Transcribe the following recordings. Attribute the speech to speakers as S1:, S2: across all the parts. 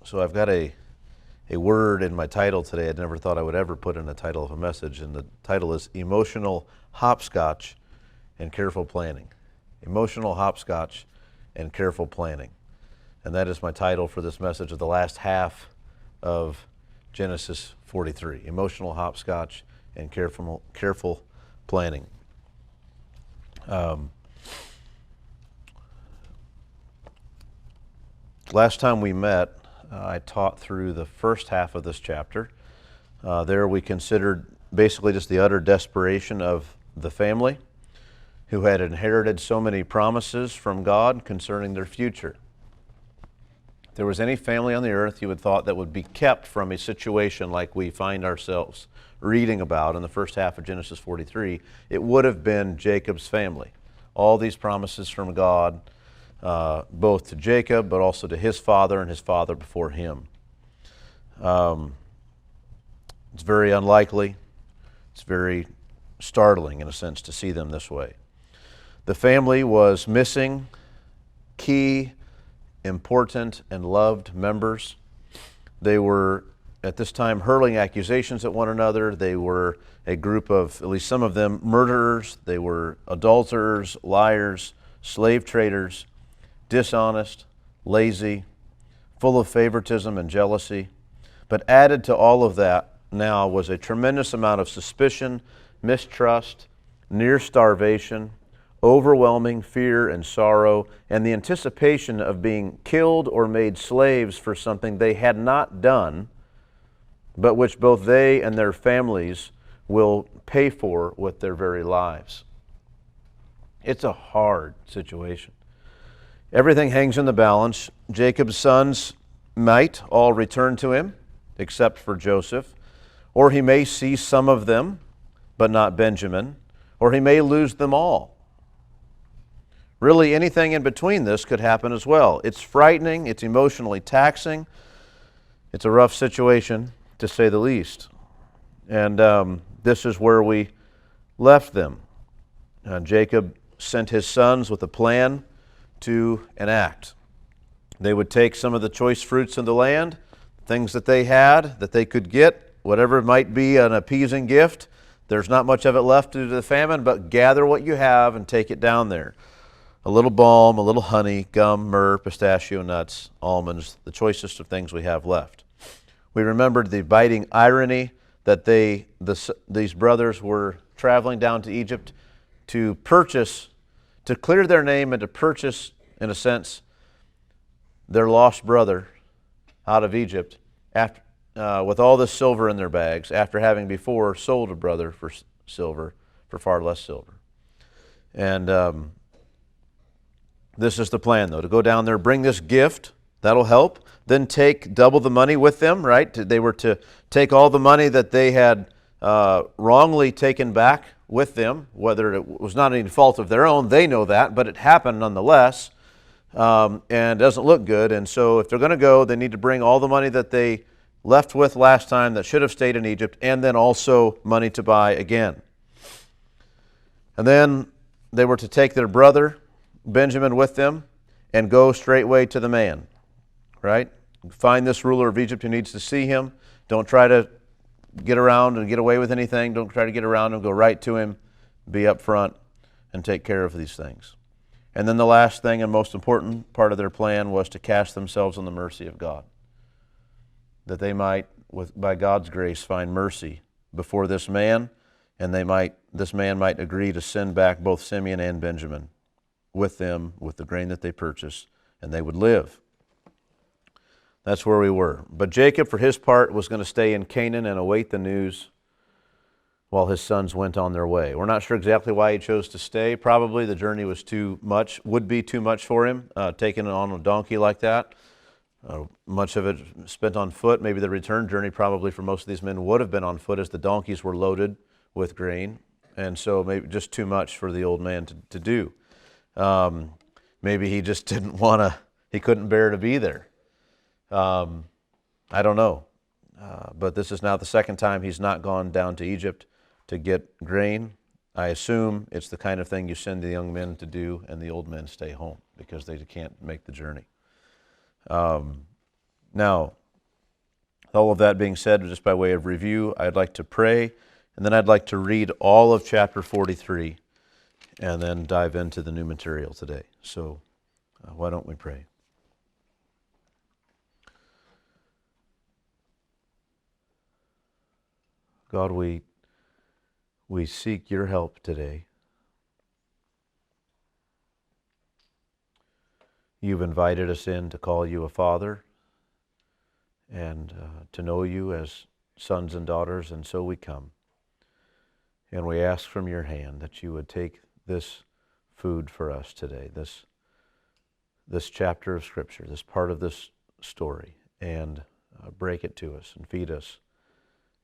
S1: So I've got a word in my title today I never thought I would ever put in the title of a message, and the title is Emotional Hopscotch and Careful Planning. Emotional Hopscotch and Careful Planning. And that is my title for this message of the last half of Genesis 43. Emotional Hopscotch and Careful Planning. Last time we met, I taught through the first half of this chapter. There we considered basically just the utter desperation of the family who had inherited so many promises from God concerning their future. If there was any family on the earth you would thought that would be kept from a situation like we find ourselves reading about in the first half of Genesis 43, it would have been Jacob's family. All these promises from God, both to Jacob, but also to his father and his father before him. It's very unlikely. It's very startling, in a sense, to see them this way. The family was missing key, important, and loved members. They were, at this time, hurling accusations at one another. They were a group of, at least some of them, murderers. They were adulterers, liars, slave traders, dishonest, lazy, full of favoritism and jealousy. But added to all of that now was a tremendous amount of suspicion, mistrust, near starvation, overwhelming fear and sorrow, and the anticipation of being killed or made slaves for something they had not done, but which both they and their families will pay for with their very lives. It's a hard situation. Everything hangs in the balance. Jacob's sons might all return to him, except for Joseph, or he may see some of them, but not Benjamin, or he may lose them all. Really, anything in between this could happen as well. It's frightening, it's emotionally taxing, it's a rough situation, to say the least. And this is where we left them. Jacob sent his sons with a plan to enact. They would take some of the choice fruits of the land, things that they had, that they could get, whatever might be an appeasing gift. There's not much of it left due to the famine, but gather what you have and take it down there. A little balm, a little honey, gum, myrrh, pistachio nuts, almonds, the choicest of things we have left. We remembered the biting irony that these brothers were traveling down to Egypt to purchase, to clear their name and to purchase, in a sense, their lost brother out of Egypt after, with all this silver in their bags, after having before sold a brother for silver, for far less silver. And this is the plan, though, to go down there, bring this gift, that'll help, then take double the money with them, right? They were to take all the money that they had wrongly taken back with them, whether it was not any fault of their own, they know that, but it happened nonetheless, and doesn't look good. And so if they're going to go, they need to bring all the money that they left with last time that should have stayed in Egypt, and then also money to buy again. And then they were to take their brother Benjamin with them and go straightway to the man, right? Find this ruler of Egypt who needs to see him. Don't try to get around and get away with anything. Don't try to get around him. Go right to him, be up front, and take care of these things. And then the last thing and most important part of their plan was to cast themselves on the mercy of God, that they might, by God's grace, find mercy before this man, and this man might agree to send back both Simeon and Benjamin with them, with the grain that they purchased, and they would live. That's where we were. But Jacob, for his part, was going to stay in Canaan and await the news while his sons went on their way. We're not sure exactly why he chose to stay. Probably the journey was would be too much for him, taking it on a donkey like that. Much of it spent on foot. Maybe the return journey probably for most of these men would have been on foot as the donkeys were loaded with grain. And so maybe just too much for the old man to do. Maybe he just he couldn't bear to be there. I don't know. But this is now the second time he's not gone down to Egypt to get grain. I assume it's the kind of thing you send the young men to do and the old men stay home because they can't make the journey. Now, all of that being said, just by way of review, I'd like to pray, and then I'd like to read all of chapter 43, and then dive into the new material today. So why don't we pray? God, we seek your help today. You've invited us in to call you a father and to know you as sons and daughters, and so we come. And we ask from your hand that you would take this food for us today, this chapter of Scripture, this part of this story, and break it to us and feed us.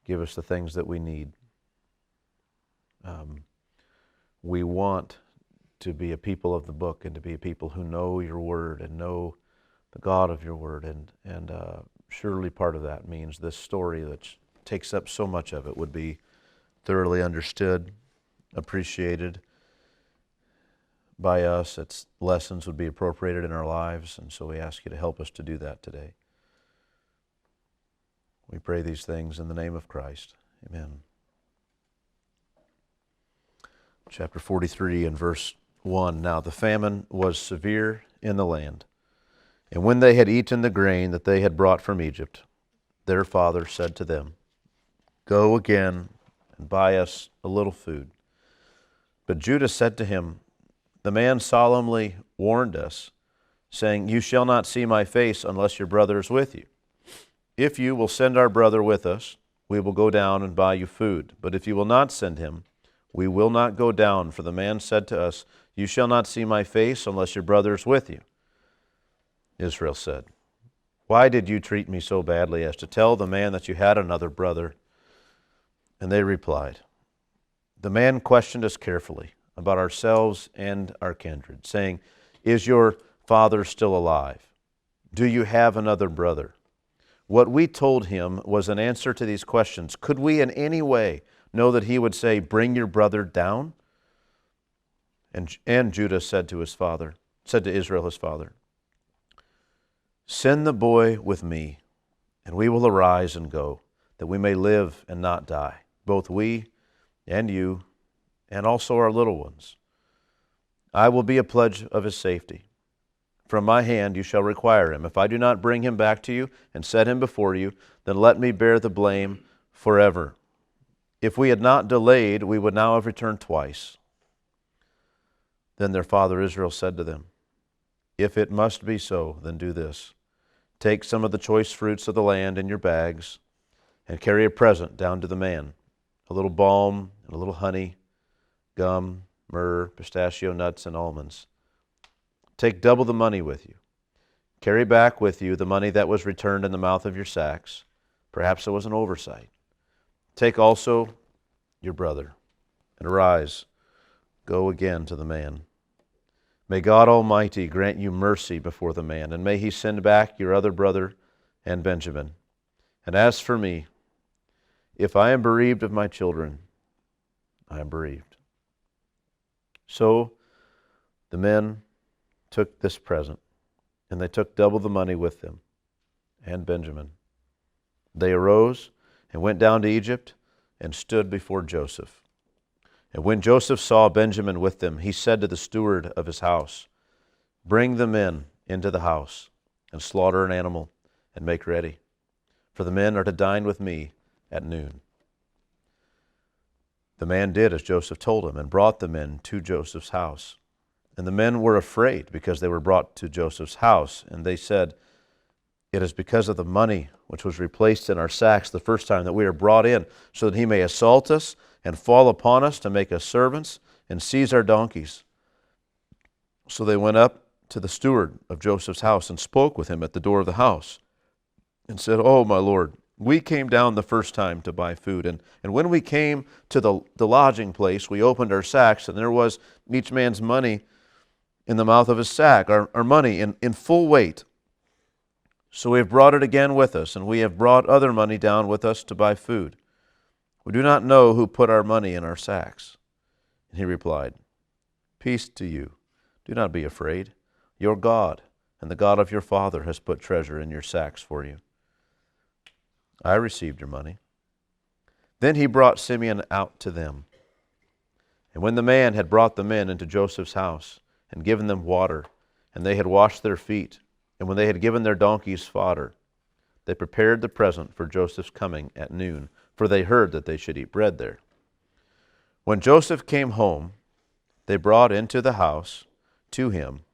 S1: Give us the things that we need. We want to be a people of the book and to be a people who know your word and know the God of your word. And surely part of that means this story that takes up so much of it would be thoroughly understood, appreciated by us. Its lessons would be appropriated in our lives. And so we ask you to help us to do that today. We pray these things in the name of Christ. Amen. Chapter 43 and verse 1. Now the famine was severe in the land, and when they had eaten the grain that they had brought from Egypt, their father said to them, Go again and buy us a little food. But Judah said to him, The man solemnly warned us, saying, You shall not see my face unless your brother is with you. If you will send our brother with us, we will go down and buy you food. But if you will not send him, we will not go down. For the man said to us, You shall not see my face unless your brother is with you. Israel said, Why did you treat me so badly as to tell the man that you had another brother? And they replied, The man questioned us carefully about ourselves and our kindred, saying, Is your father still alive? Do you have another brother? What we told him was an answer to these questions. Could we in any way know that he would say, Bring your brother down? And Judah said to Israel his father, Send the boy with me, and we will arise and go, that we may live and not die, both we and you, and also our little ones. I will be a pledge of his safety. From my hand you shall require him. If I do not bring him back to you and set him before you, then let me bear the blame forever. If we had not delayed, we would now have returned twice. Then their father Israel said to them, If it must be so, then do this. Take some of the choice fruits of the land in your bags and carry a present down to the man, a little balm and a little honey, gum, myrrh, pistachio nuts, and almonds. Take double the money with you. Carry back with you the money that was returned in the mouth of your sacks. Perhaps it was an oversight. Take also your brother, and arise, go again to the man. May God Almighty grant you mercy before the man, and may he send back your other brother and Benjamin. And as for me, if I am bereaved of my children, I am bereaved. So the men took this present, and they took double the money with them, and Benjamin. They arose and went down to Egypt and stood before Joseph. And when Joseph saw Benjamin with them, he said to the steward of his house, Bring the men into the house, and slaughter an animal, and make ready, for the men are to dine with me at noon. The man did as Joseph told him, and brought the men to Joseph's house. And the men were afraid because they were brought to Joseph's house. And they said, It is because of the money which was replaced in our sacks the first time that we are brought in, so that he may assault us and fall upon us to make us servants and seize our donkeys. So they went up to the steward of Joseph's house and spoke with him at the door of the house and said, Oh, my lord, we came down the first time to buy food. And when we came to the lodging place, we opened our sacks, and there was each man's money in the mouth of his sack, our money in full weight. So we have brought it again with us, and we have brought other money down with us to buy food. We do not know who put our money in our sacks. And he replied, Peace to you. Do not be afraid. Your God and the God of your father has put treasure in your sacks for you. I received your money." Then he brought Simeon out to them. And when the man had brought the men into Joseph's house and given them water, and they had washed their feet, and when they had given their donkeys fodder, they prepared the present for Joseph's coming at noon, for they heard that they should eat bread there. When Joseph came home, they brought into the house to him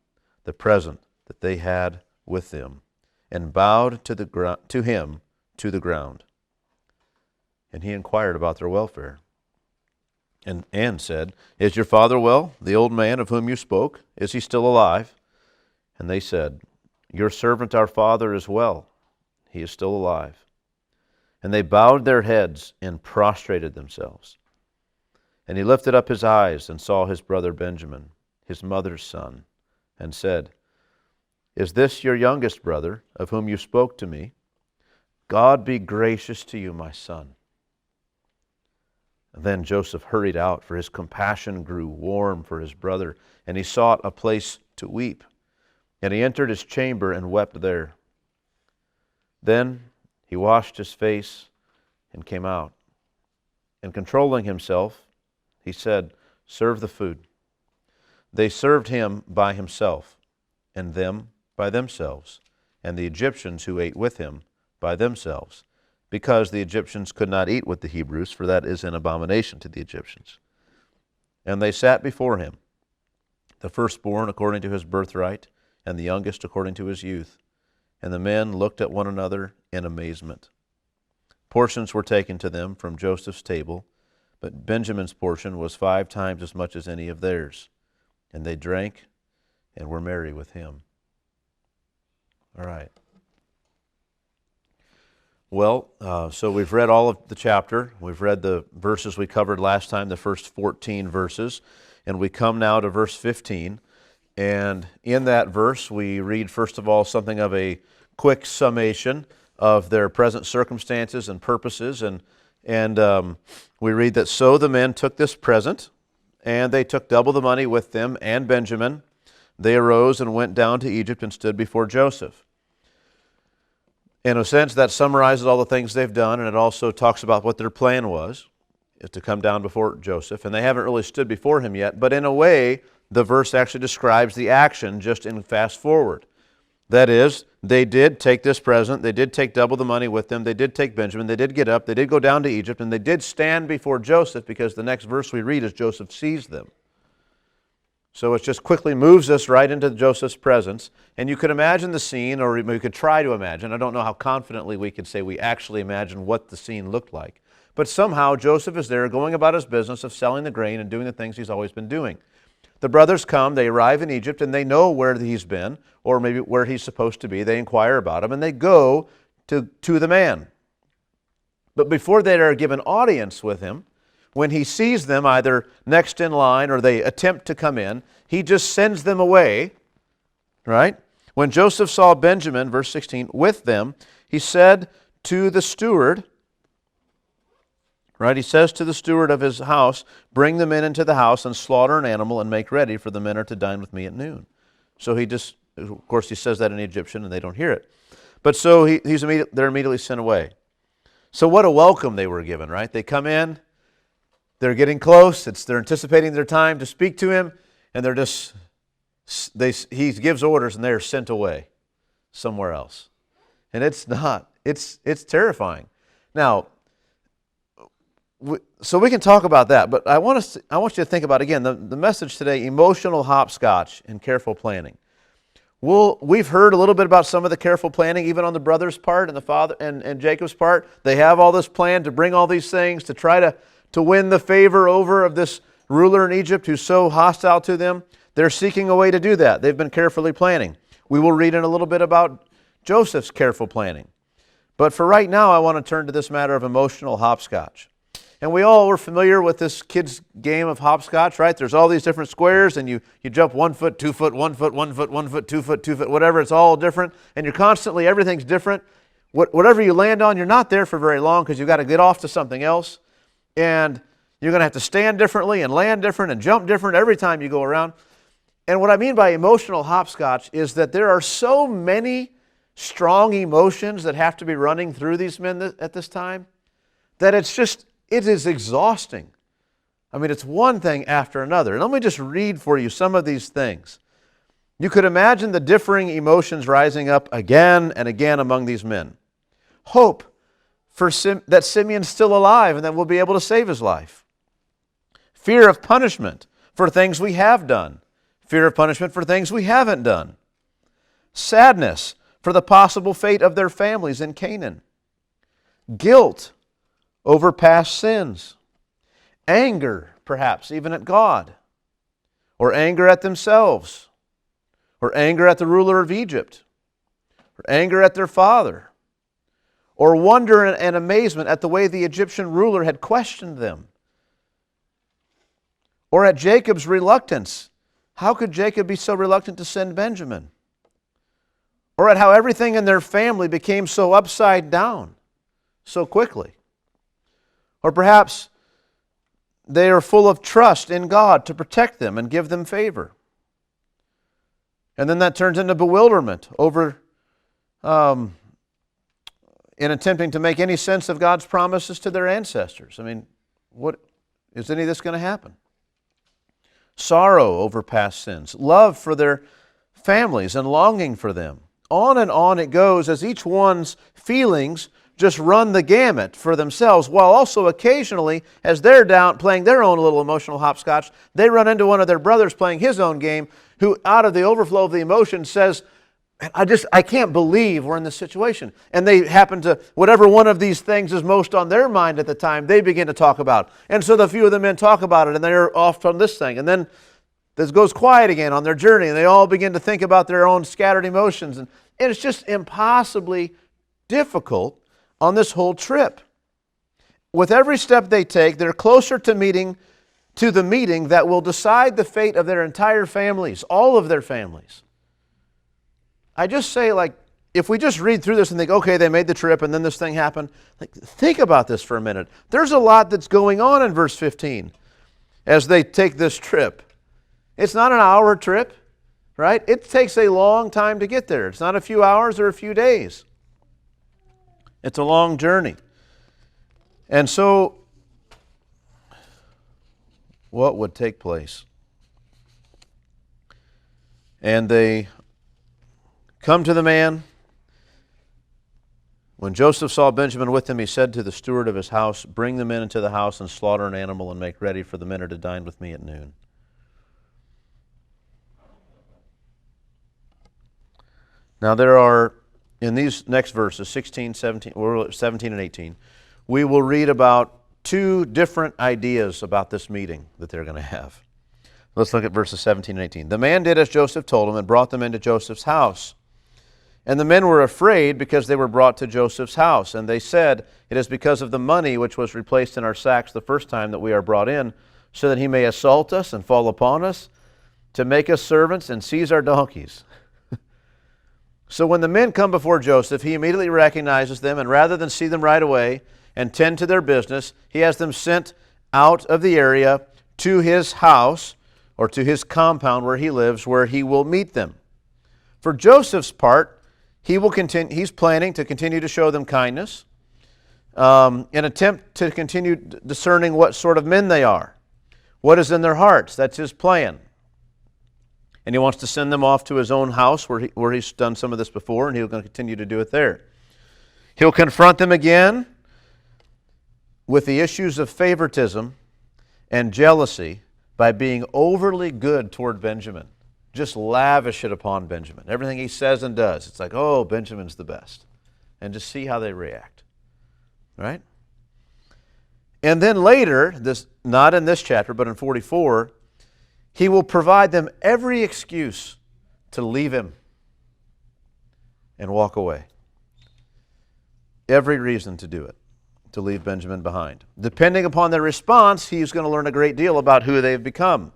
S1: the present that they had with them, and bowed to him to the ground. And he inquired about their welfare, and said, "Is your father well, the old man of whom you spoke? Is he still alive?" And they said, "Your servant our father is well. He is still alive." And they bowed their heads and prostrated themselves. And he lifted up his eyes and saw his brother Benjamin, his mother's son, and said, "Is this your youngest brother, of whom you spoke to me? God be gracious to you, my son." And then Joseph hurried out, for his compassion grew warm for his brother, and he sought a place to weep. And he entered his chamber and wept there. Then he washed his face and came out. And controlling himself, he said, "Serve the food." They served him by himself, and them by themselves, and the Egyptians who ate with him by themselves, because the Egyptians could not eat with the Hebrews, for that is an abomination to the Egyptians. And they sat before him, the firstborn according to his birthright, and the youngest according to his youth. And the men looked at one another in amazement. Portions were taken to them from Joseph's table, but Benjamin's portion was 5 times as much as any of theirs. And they drank and were merry with him. All right. Well, so we've read all of the chapter. We've read the verses we covered last time, the first 14 verses. And we come now to verse 15. And in that verse, we read, first of all, something of a quick summation of their present circumstances and purposes. And we read that, "So the men took this present, and they took double the money with them and Benjamin. They arose and went down to Egypt and stood before Joseph." In a sense, that summarizes all the things they've done, and it also talks about what their plan was, is to come down before Joseph. And they haven't really stood before him yet, but in a way, the verse actually describes the action just in fast forward. That is, they did take this present, they did take double the money with them, they did take Benjamin, they did get up, they did go down to Egypt, and they did stand before Joseph, because the next verse we read is Joseph sees them. So it just quickly moves us right into Joseph's presence. And you could imagine the scene, or we could try to imagine. I don't know how confidently we could say we actually imagine what the scene looked like. But somehow Joseph is there going about his business of selling the grain and doing the things he's always been doing. The brothers come, they arrive in Egypt, and they know where he's been, or maybe where he's supposed to be. They inquire about him, and they go to the man. But before they are given audience with him, when he sees them either next in line or they attempt to come in, he just sends them away, right? When Joseph saw Benjamin, verse 16, with them, he said to the steward, right? He says to the steward of his house, "Bring the men into the house and slaughter an animal and make ready, for the men are to dine with me at noon." So he just, of course, he says that in Egyptian and they don't hear it. But so they're immediately sent away. So what a welcome they were given, right? They come in, they're getting close, they're anticipating their time to speak to him, and he gives orders and they're sent away somewhere else. And it's terrifying. Now, so we can talk about that, but I want you to think about, again, the message today, emotional hopscotch and careful planning. We've heard a little bit about some of the careful planning, even on the brothers' part and the father and Jacob's part. They have all this plan to bring all these things to try to win the favor over of this ruler in Egypt who's so hostile to them. They're seeking a way to do that. They've been carefully planning. We will read in a little bit about Joseph's careful planning. But for right now, I want to turn to this matter of emotional hopscotch. And we all were familiar with this kids' game of hopscotch, right? There's all these different squares, and you jump 1 foot, 2 foot, 1 foot, 1 foot, 1 foot, 2 foot, 2 foot, whatever. It's all different, and you're constantly, everything's different. Whatever you land on, you're not there for very long because you've got to get off to something else. And you're going to have to stand differently and land different and jump different every time you go around. And what I mean by emotional hopscotch is that there are so many strong emotions that have to be running through these men at this time that it is exhausting. I mean, it's one thing after another. And let me just read for you some of these things. You could imagine the differing emotions rising up again and again among these men. Hope that Simeon's still alive and that we'll be able to save his life. Fear of punishment for things we have done. Fear of punishment for things we haven't done. Sadness for the possible fate of their families in Canaan. Guilt over past sins. Anger, perhaps, even at God. Or anger at themselves. Or anger at the ruler of Egypt. Or anger at their father. Or wonder and amazement at the way the Egyptian ruler had questioned them. Or at Jacob's reluctance. How could Jacob be so reluctant to send Benjamin? Or at how everything in their family became so upside down so quickly. Or perhaps they are full of trust in God to protect them and give them favor. And then that turns into bewilderment over in attempting to make any sense of God's promises to their ancestors. I mean, what is any of this going to happen? Sorrow over past sins, love for their families and longing for them. On and on it goes as each one's feelings just run the gamut for themselves, while also occasionally, as they're down playing their own little emotional hopscotch, they run into one of their brothers playing his own game, who out of the overflow of the emotion says, I can't believe we're in this situation. And they happen to, whatever one of these things is most on their mind at the time, they begin to talk about. And so the few of the men talk about it, and they're off on this thing. And then this goes quiet again on their journey, and they all begin to think about their own scattered emotions. And it's just impossibly difficult on this whole trip. With every step they take, they're closer to the meeting that will decide the fate of their entire families, all of their families. I just say, if we just read through this and think, okay, they made the trip and then this thing happened, think about this for a minute. There's a lot that's going on in verse 15 as they take this trip. It's not an hour trip, right? It takes a long time to get there. It's not a few hours or a few days. It's a long journey. And so, what would take place? And they come to the man. When Joseph saw Benjamin with him, he said to the steward of his house, "Bring the men into the house and slaughter an animal and make ready, for the men are to dine with me at noon." Now there are, in these next verses, 16, 17, or 17 and 18, we will read about two different ideas about this meeting that they're going to have. Let's look at verses 17 and 18. The man did as Joseph told him and brought them into Joseph's house. And the men were afraid because they were brought to Joseph's house. And they said, "It is because of the money which was replaced in our sacks the first time that we are brought in, so that he may assault us and fall upon us, to make us servants and seize our donkeys." So when the men come before Joseph, he immediately recognizes them, and rather than see them right away and tend to their business, he has them sent out of the area to his house or to his compound where he lives, where he will meet them. For Joseph's part, he's planning to continue to show them kindness, an attempt to continue discerning what sort of men they are, what is in their hearts. That's his plan. And he wants to send them off to his own house where he's done some of this before, and he's going to continue to do it there. He'll confront them again with the issues of favoritism and jealousy by being overly good toward Benjamin. Just lavish it upon Benjamin. Everything he says and does, it's like, oh, Benjamin's the best. And just see how they react. Right? And then later, not in this chapter, but in 44, he will provide them every excuse to leave him and walk away. Every reason to do it, to leave Benjamin behind. Depending upon their response, he's going to learn a great deal about who they've become.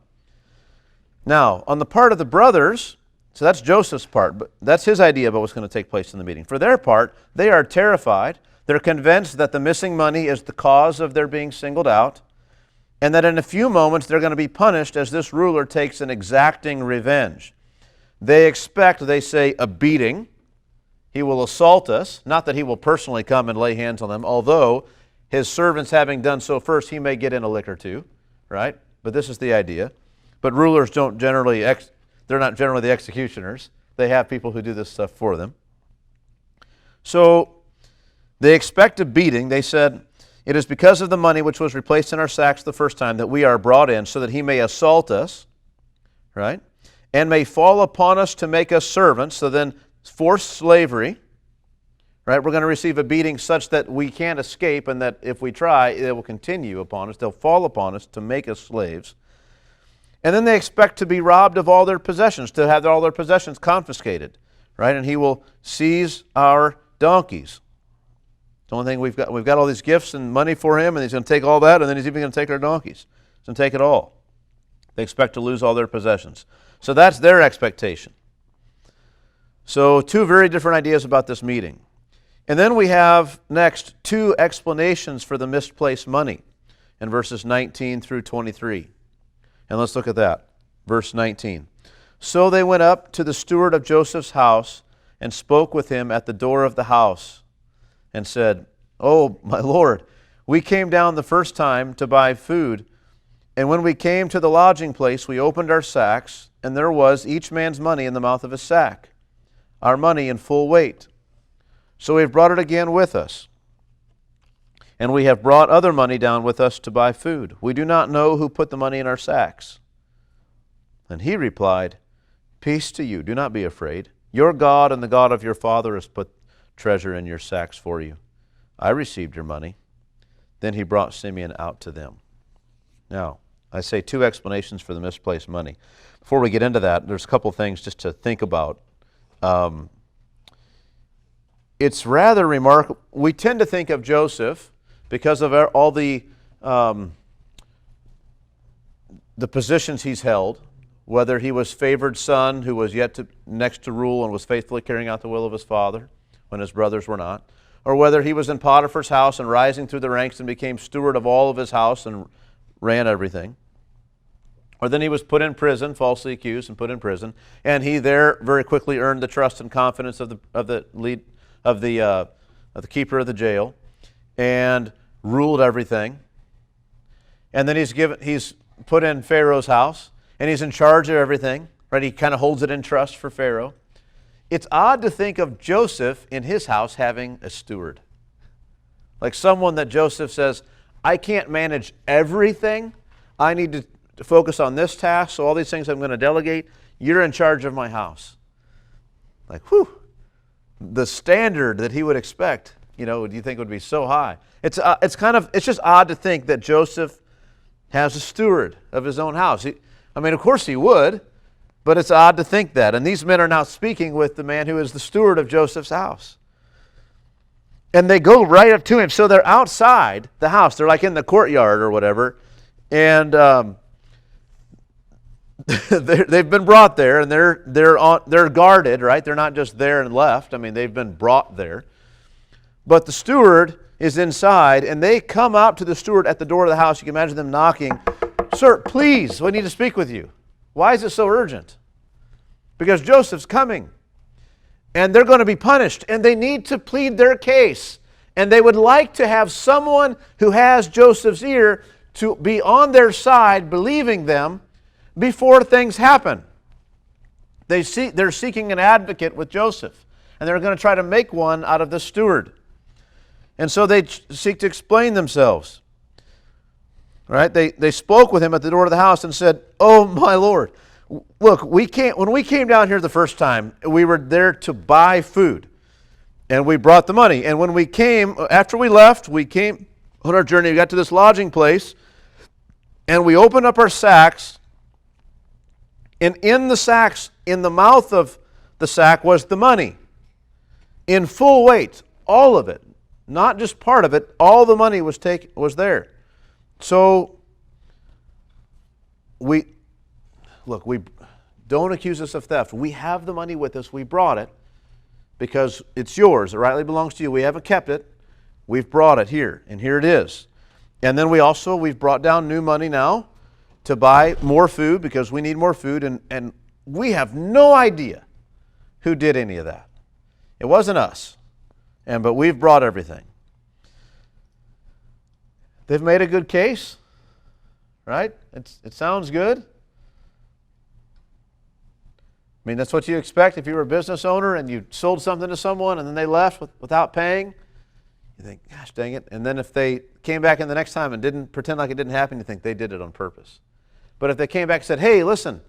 S1: Now, on the part of the brothers, so that's Joseph's part, but that's his idea about what's going to take place in the meeting. For their part, they are terrified. They're convinced that the missing money is the cause of their being singled out. and that in a few moments they're going to be punished as this ruler takes an exacting revenge. They expect, they say, a beating. He will assault us. Not that he will personally come and lay hands on them, although his servants having done so first, he may get in a lick or two, right? But this is the idea. But rulers don't generally, they're not generally the executioners. They have people who do this stuff for them. So they expect a beating. They said, it is because of the money which was replaced in our sacks the first time that we are brought in, so that he may assault us, right? And may fall upon us to make us servants. So then forced slavery, right? We're going to receive a beating such that we can't escape, and that if we try, it will continue upon us. They'll fall upon us to make us slaves. And then they expect to be robbed of all their possessions, to have all their possessions confiscated, right? And he will seize our donkeys. The only thing we've got all these gifts and money for him, and he's going to take all that, and then he's even going to take our donkeys. He's going to take it all. They expect to lose all their possessions. So that's their expectation. So two very different ideas about this meeting. And then we have next two explanations for the misplaced money in verses 19 through 23. And let's look at that. Verse 19. So they went up to the steward of Joseph's house and spoke with him at the door of the house and said, "Oh, my Lord, we came down the first time to buy food, and when we came to the lodging place, we opened our sacks, and there was each man's money in the mouth of his sack, our money in full weight. So we have brought it again with us. And we have brought other money down with us to buy food. We do not know who put the money in our sacks." And he replied, "Peace to you, do not be afraid. Your God and the God of your father has put treasure in your sacks for you. I received your money." Then he brought Simeon out to them. Now, I say two explanations for the misplaced money. Before we get into that, there's a couple things just to think about. It's rather remarkable. We tend to think of Joseph, because of all the positions he's held, whether he was favored son who was yet next to rule and was faithfully carrying out the will of his father when his brothers were not, or whether he was in Potiphar's house and rising through the ranks and became steward of all of his house and ran everything, or then he was put in prison, falsely accused and put in prison, and he there very quickly earned the trust and confidence of the keeper of the jail and ruled everything. And then he's put in Pharaoh's house, and he's in charge of everything, right? He kind of holds it in trust for Pharaoh. It's odd to think of Joseph in his house having a steward. Like someone that Joseph says, "I can't manage everything. I need to focus on this task, so all these things I'm going to delegate. You're in charge of my house." Like, whew, the standard that he would expect, do you think would be so high? It's just odd to think that Joseph has a steward of his own house. Of course he would, but it's odd to think that. And these men are now speaking with the man who is the steward of Joseph's house. And they go right up to him. So they're outside the house. They're like in the courtyard or whatever. And they've been brought there, and they're guarded, right? They're not just there and left. They've been brought there. But the steward is inside, and they come out to the steward at the door of the house. You can imagine them knocking. "Sir, please, we need to speak with you." Why is it so urgent? Because Joseph's coming, and they're going to be punished, and they need to plead their case. And they would like to have someone who has Joseph's ear to be on their side, believing them, before things happen. They're seeking an advocate with Joseph, and they're going to try to make one out of the steward. And so they seek to explain themselves. Right? They spoke with him at the door of the house and said, "Oh, my Lord, look, when we came down here the first time, we were there to buy food, and we brought the money. And when we came, after we left, we came on our journey, we got to this lodging place, and we opened up our sacks, and in the sacks, in the mouth of the sack was the money, in full weight, all of it, not just part of it, all the money was there." So, we don't accuse us of theft. We have the money with us. We brought it because it's yours. It rightly belongs to you. We haven't kept it. We've brought it here, and here it is. And then we've brought down new money now to buy more food because we need more food, and we have no idea who did any of that. It wasn't us, but we've brought everything. They've made a good case, right? It sounds good. I mean, that's what you expect if you were a business owner and you sold something to someone and then they left without paying. You think, gosh, dang it. And then if they came back in the next time and didn't pretend like it didn't happen, you think they did it on purpose. But if they came back and said, hey, listen,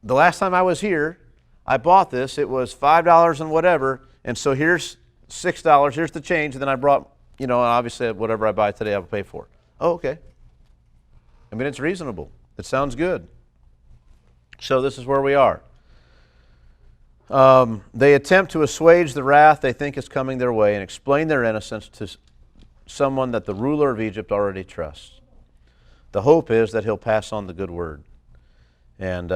S1: the last time I was here, I bought this. It was $5 and whatever, and so here's $6. Here's the change, and then I brought, and obviously whatever I buy today I will pay for. Oh, okay. I mean, it's reasonable. It sounds good. So this is where we are. They attempt to assuage the wrath they think is coming their way and explain their innocence to someone that the ruler of Egypt already trusts. The hope is that he'll pass on the good word, and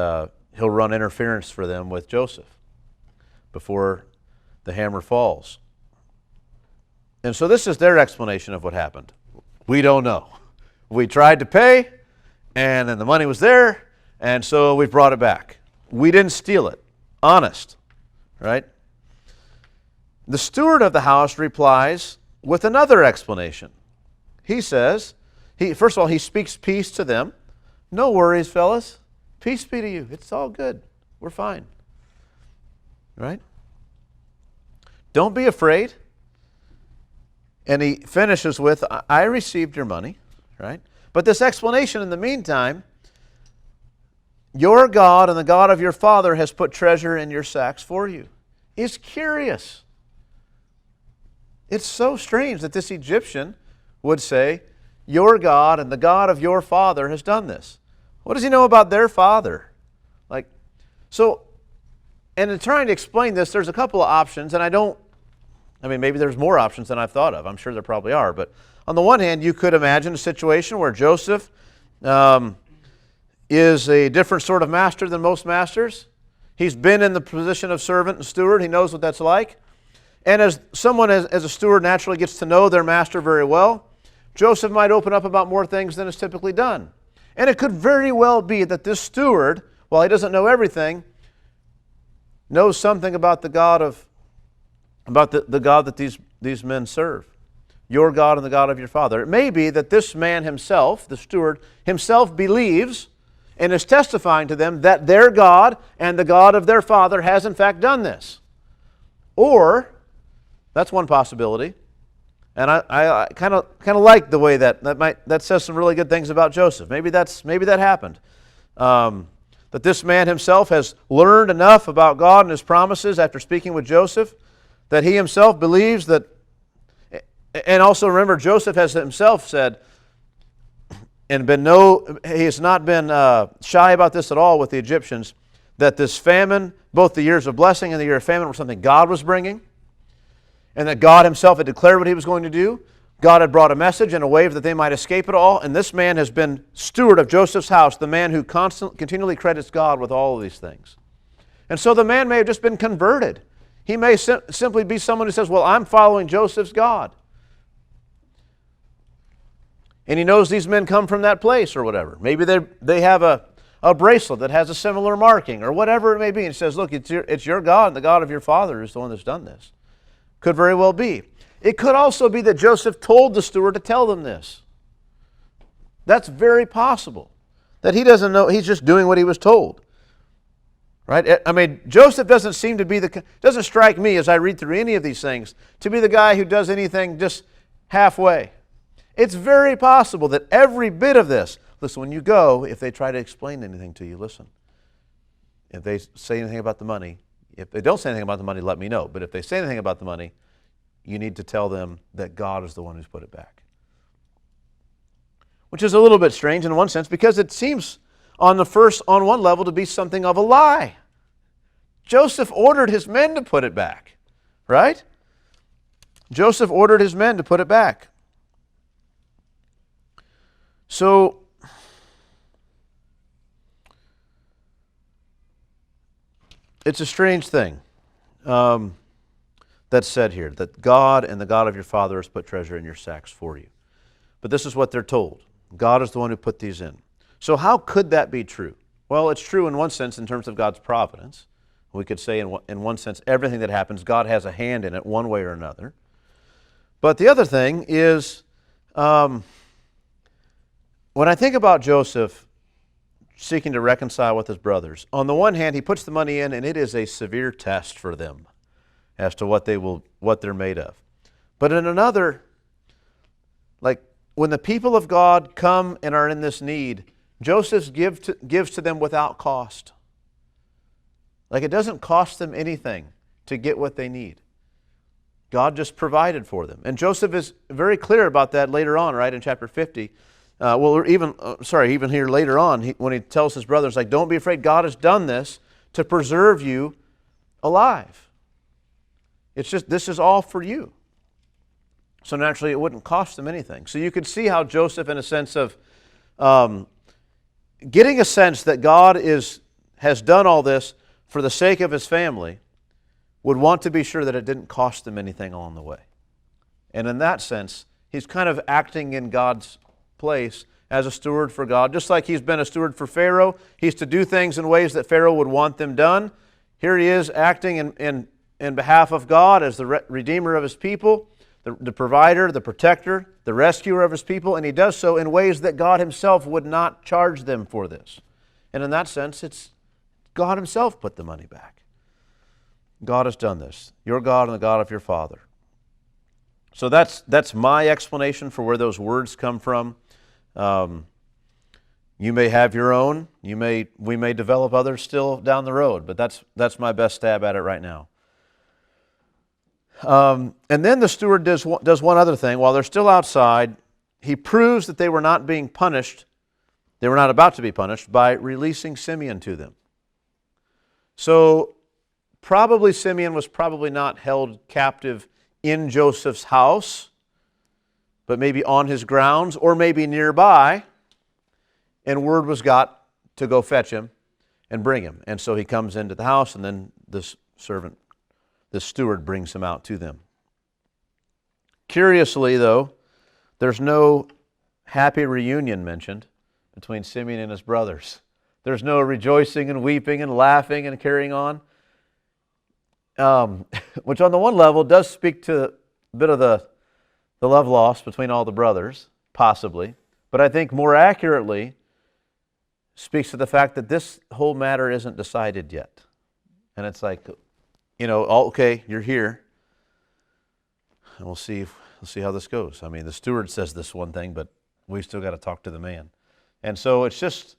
S1: he'll run interference for them with Joseph before the hammer falls. And so this is their explanation of what happened. We don't know. We tried to pay, and then the money was there, and so we brought it back. We didn't steal it. Honest, right? The steward of the house replies with another explanation. He says, first of all, he speaks peace to them. No worries, fellas. Peace be to you. It's all good. We're fine. Right? Don't be afraid. And he finishes with, I received your money. Right? But this explanation in the meantime, your God and the God of your father has put treasure in your sacks for you. Is curious. It's so strange that this Egyptian would say, your God and the God of your father has done this. What does he know about their father? And in trying to explain this, there's a couple of options, and maybe there's more options than I've thought of. I'm sure there probably are. But on the one hand, you could imagine a situation where Joseph is a different sort of master than most masters. He's been in the position of servant and steward. He knows what that's like. And as someone as a steward naturally gets to know their master very well, Joseph might open up about more things than is typically done. And it could very well be that this steward, while he doesn't know everything, knows something about the God that these men serve. Your God and the God of your father. It may be that this man himself, the steward, himself believes and is testifying to them that their God and the God of their father has in fact done this. Or, that's one possibility. And I kind of like the way that says some really good things about Joseph. Maybe that happened. That this man himself has learned enough about God and His promises after speaking with Joseph that he himself believes that. And also remember, Joseph has himself said, and he has not been shy about this at all with the Egyptians, that this famine, both the years of blessing and the year of famine, were something God was bringing, and that God Himself had declared what He was going to do. God had brought a message and a way that they might escape it all, and this man has been steward of Joseph's house, the man who continually credits God with all of these things. And so the man may have just been converted. He may simply be someone who says, well, I'm following Joseph's God. And he knows these men come from that place or whatever. Maybe they have a bracelet that has a similar marking or whatever it may be. And he says, look, it's your God and the God of your father is the one that's done this. Could very well be. It could also be that Joseph told the steward to tell them this. That's very possible. That he doesn't know, he's just doing what he was told. Right? I mean, Joseph doesn't seem to be doesn't strike me as I read through any of these things to be the guy who does anything just halfway. It's very possible that every bit of this, listen, when you go, if they try to explain anything to you, listen. If they say anything about the money, if they don't say anything about the money, let me know. But if they say anything about the money, you need to tell them that God is the one who's put it back. Which is a little bit strange in one sense because it seems on one level to be something of a lie. Joseph ordered his men to put it back, right? Joseph ordered his men to put it back. So, it's a strange thing that's said here, that God and the God of your father has put treasure in your sacks for you. But this is what they're told. God is the one who put these in. So how could that be true? Well, it's true in one sense in terms of God's providence. We could say in one sense everything that happens, God has a hand in it one way or another. But the other thing is, when I think about Joseph seeking to reconcile with his brothers, on the one hand, he puts the money in, and it is a severe test for them as to what they're made of. But in another, like when the people of God come and are in this need, Joseph gives to them without cost. Like it doesn't cost them anything to get what they need. God just provided for them. And Joseph is very clear about that later on, right, in chapter 50. Even here later on, when he tells his brothers, like, don't be afraid, God has done this to preserve you alive. It's just, this is all for you. So naturally, it wouldn't cost them anything. So you could see how Joseph, in a sense of getting a sense that God has done all this for the sake of his family, would want to be sure that it didn't cost them anything along the way. And in that sense, he's kind of acting in God's place as a steward for God. Just like he's been a steward for Pharaoh, he's to do things in ways that Pharaoh would want them done. Here he is acting in behalf of God as the redeemer of his people, the provider, the protector, the rescuer of his people, and he does so in ways that God himself would not charge them for this. And in that sense, it's God himself put the money back. God has done this. Your God and the God of your father. So that's my explanation for where those words come from. You may have your own. We may develop others still down the road, but that's my best stab at it right now. And then the steward does one other thing. While they're still outside, he proves that they were not being punished. They were not about to be punished by releasing Simeon to them. So probably Simeon was probably not held captive in Joseph's house, but maybe on his grounds or maybe nearby, and word was got to go fetch him and bring him. And so he comes into the house, and then this steward brings him out to them. Curiously, though, there's no happy reunion mentioned between Simeon and his brothers. There's no rejoicing and weeping and laughing and carrying on. Which on the one level does speak to a bit of the love lost between all the brothers, possibly. But I think more accurately speaks to the fact that this whole matter isn't decided yet. And it's like, okay, you're here. And we'll see how this goes. I mean, the steward says this one thing, but we still got to talk to the man. And so it's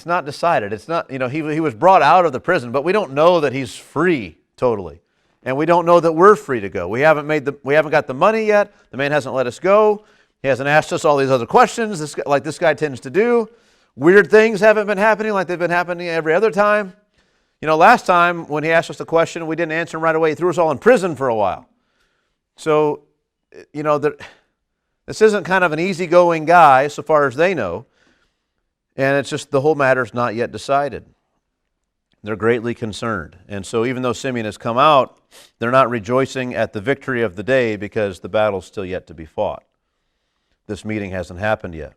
S1: not decided. It's not, he was brought out of the prison, but we don't know that he's free totally. And we don't know that we're free to go. We haven't got the money yet. The man hasn't let us go. He hasn't asked us all these other questions, like this guy tends to do. Weird things haven't been happening like they've been happening every other time. Last time when he asked us the question, we didn't answer him right away. He threw us all in prison for a while. So, this isn't kind of an easygoing guy so far as they know. And it's just the whole matter's not yet decided. They're greatly concerned. And so even though Simeon has come out, they're not rejoicing at the victory of the day because the battle's still yet to be fought. This meeting hasn't happened yet.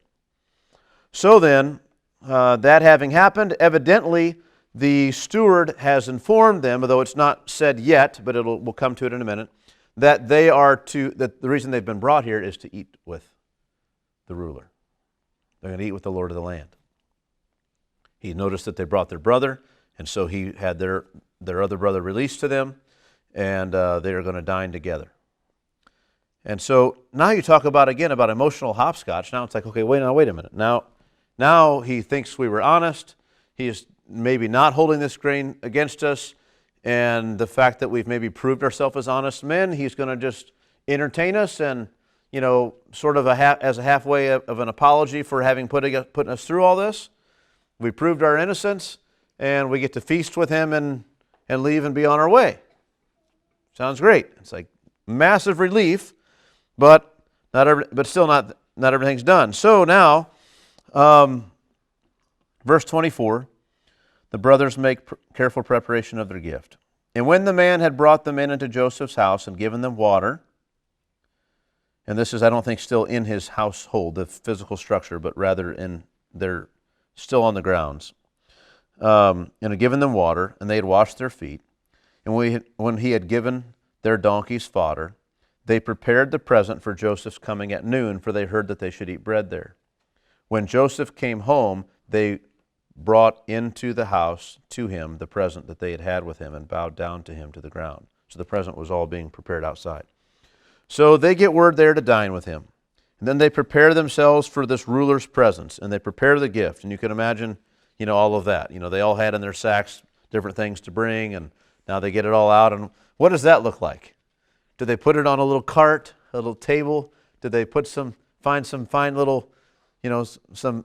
S1: So then, that having happened, evidently the steward has informed them, although it's not said yet, but we'll come to it in a minute, that that the reason they've been brought here is to eat with the ruler. They're going to eat with the Lord of the land. He noticed that they brought their brother, and so he had their other brother released to them, and they are going to dine together. And so now you talk about emotional hopscotch. Now it's like, okay, wait a minute. Now he thinks we were honest. He is maybe not holding this grain against us, and the fact that we've maybe proved ourselves as honest men, he's going to just entertain us and, sort of as a halfway of an apology for having putting us through all this. We proved our innocence, and we get to feast with him and leave and be on our way. Sounds great. It's like massive relief, but still not everything's done. So now, verse 24, the brothers make careful preparation of their gift. And when the man had brought them in into Joseph's house and given them water, And this is, I don't think, still in his household, the physical structure, but rather they're still on the grounds. And had given them water, and they had washed their feet. And when he had given their donkeys fodder, they prepared the present for Joseph's coming at noon, for they heard that they should eat bread there. When Joseph came home, they brought into the house to him the present that they had had with him, and bowed down to him to the ground. So the present was all being prepared outside. So they get word there to dine with him. And then they prepare themselves for this ruler's presence, and they prepare the gift. And you can imagine, all of that. They all had in their sacks different things to bring, and now they get it all out. And what does that look like? Do they put it on a little cart, a little table? Did they find some fine little, some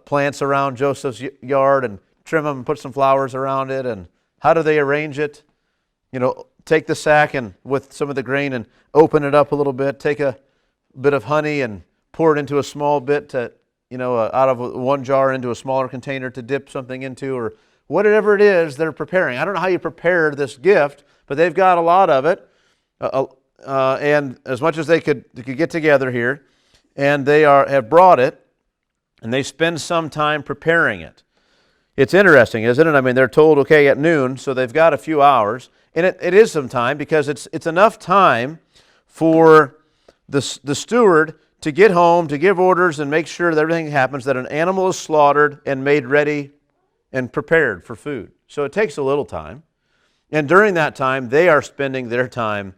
S1: plants around Joseph's yard and trim them and put some flowers around it? And how do they arrange it? Take the sack and with some of the grain and open it up a little bit. Take a bit of honey and pour it into a small bit to, out of one jar into a smaller container to dip something into, or whatever it is they're preparing. I don't know how you prepare this gift, but they've got a lot of it. And as much as they could get together here, and they have brought it, and they spend some time preparing it. It's interesting, isn't it? I mean, they're told, okay, at noon, so they've got a few hours, and it is some time, because it's enough time for the steward to get home, to give orders and make sure that everything happens, that an animal is slaughtered and made ready and prepared for food. So it takes a little time. And during that time, they are spending their time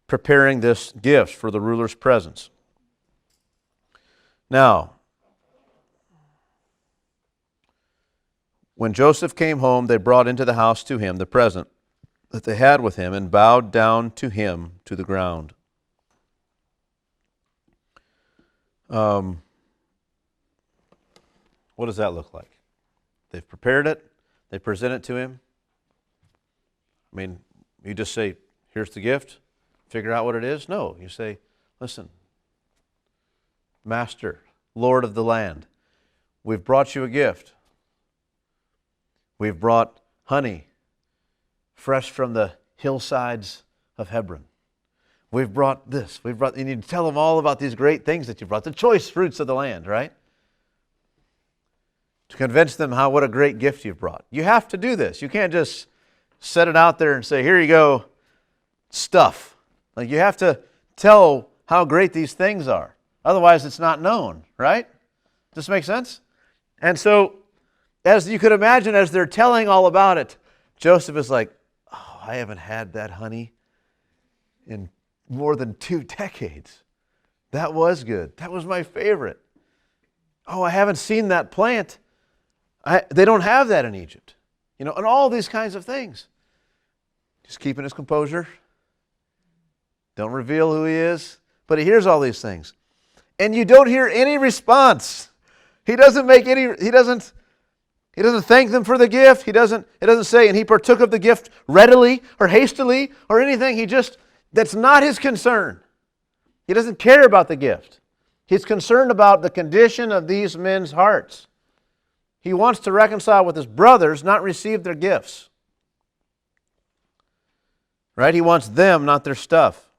S1: preparing this gift for the ruler's presence. Now, when Joseph came home, they brought into the house to him the present that they had with him, and bowed down to him to the ground. What does that look like? They've prepared it. They present it to him. I mean, you just say, here's the gift. Figure out what it is? No, you say, listen, Master, Lord of the land, we've brought you a gift. We've brought honey, fresh from the hillsides of Hebron. We've brought this. You need to tell them all about these great things that you brought, the choice fruits of the land, right? To convince them what a great gift you've brought. You have to do this. You can't just set it out there and say, here you go, stuff. Like, you have to tell how great these things are. Otherwise, it's not known, right? Does this make sense? And so, as you could imagine, as they're telling all about it, Joseph is like, oh, I haven't had that honey in more than 2 decades. That was good. That was my favorite. Oh, I haven't seen that plant. They don't have that in Egypt. And all these kinds of things. Just keeping his composure. Don't reveal who he is. But he hears all these things. And you don't hear any response. He doesn't thank them for the gift. It doesn't say, and he partook of the gift readily or hastily or anything. That's not his concern. He doesn't care about the gift. He's concerned about the condition of these men's hearts. He wants to reconcile with his brothers, not receive their gifts. Right? He wants them, not their stuff.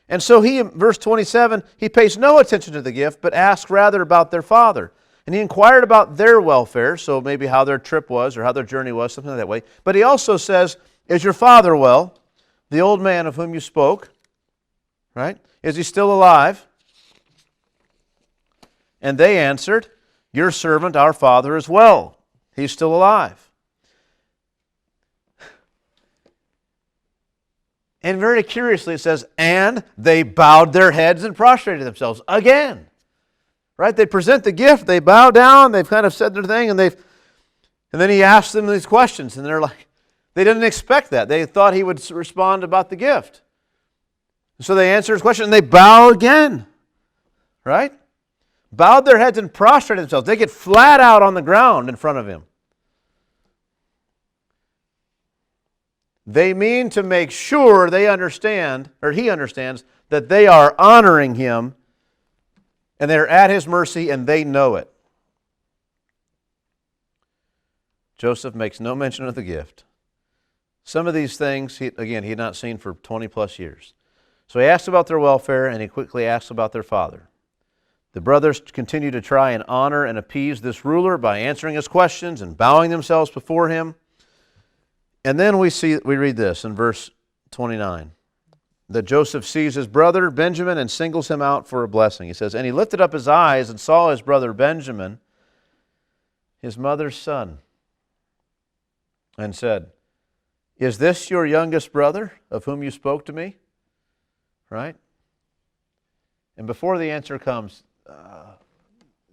S1: And so he, in verse 27, he pays no attention to the gift, but asks rather about their father. And he inquired about their welfare, so maybe how their trip was or how their journey was, something like that way. But he also says, is your father well? The old man of whom you spoke, right? Is he still alive? And they answered, your servant, our father, is well. He's still alive. And very curiously it says, and they bowed their heads and prostrated themselves again. Right? They present the gift, they bow down, they've kind of said their thing, and then he asks them these questions, and they're like, they didn't expect that. They thought he would respond about the gift. So they answer his question, and they bow again. Right? Bowed their heads and prostrated themselves. They get flat out on the ground in front of him. They mean to make sure they understand, or he understands, that they are honoring him and they're at his mercy and they know it. Joseph makes no mention of the gift. Some of these things, he had not seen for 20 plus years. So he asks about their welfare, and he quickly asks about their father. The brothers continue to try and honor and appease this ruler by answering his questions and bowing themselves before him. And then we read this in verse 29, that Joseph sees his brother Benjamin and singles him out for a blessing. He says, "And he lifted up his eyes and saw his brother Benjamin, his mother's son, and said, 'Is this your youngest brother of whom you spoke to me?'" Right? And before the answer comes,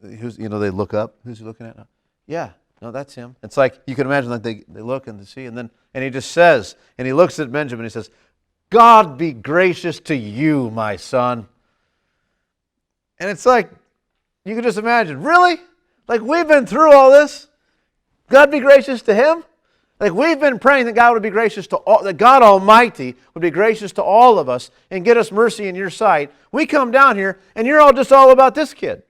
S1: they look up. Who's he looking at now? Yeah, no, that's him. It's like, you can imagine, like they look and they see, and he just says, and he looks at Benjamin, he says, "God be gracious to you, my son." And it's like, you can just imagine, really? Like, we've been through all this? God be gracious to him? Like, we've been praying that God would be gracious to all, that God Almighty would be gracious to all of us and get us mercy in your sight. We come down here, and you're all about this kid.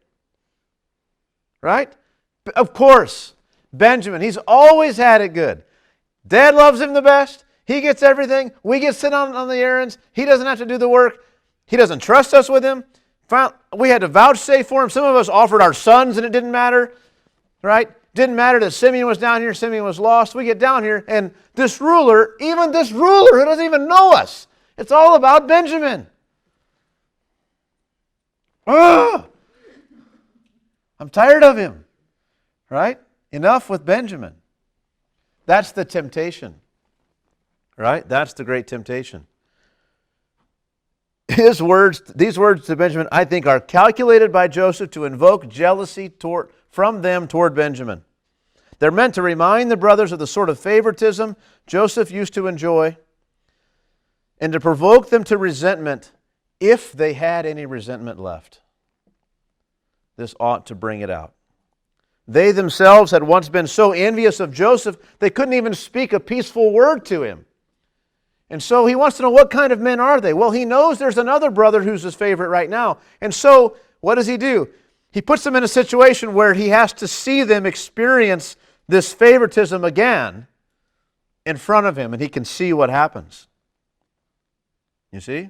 S1: Right? Of course, Benjamin, he's always had it good. Dad loves him the best. He gets everything. We get sent on the errands. He doesn't have to do the work. He doesn't trust us with him. We had to vouchsafe for him. Some of us offered our sons, and it didn't matter. Right? Didn't matter that Simeon was down here, Simeon was lost. We get down here, and this ruler who doesn't even know us, it's all about Benjamin. Ugh! I'm tired of him. Right? Enough with Benjamin. That's the temptation. Right? That's the great temptation. These words to Benjamin, I think, are calculated by Joseph to invoke jealousy from them toward Benjamin. They're meant to remind the brothers of the sort of favoritism Joseph used to enjoy and to provoke them to resentment if they had any resentment left. This ought to bring it out. They themselves had once been so envious of Joseph, they couldn't even speak a peaceful word to him. And so he wants to know, what kind of men are they? Well, he knows there's another brother who's his favorite right now. And so what does he do? He puts them in a situation where he has to see them experience this favoritism again in front of him, and he can see what happens. You see?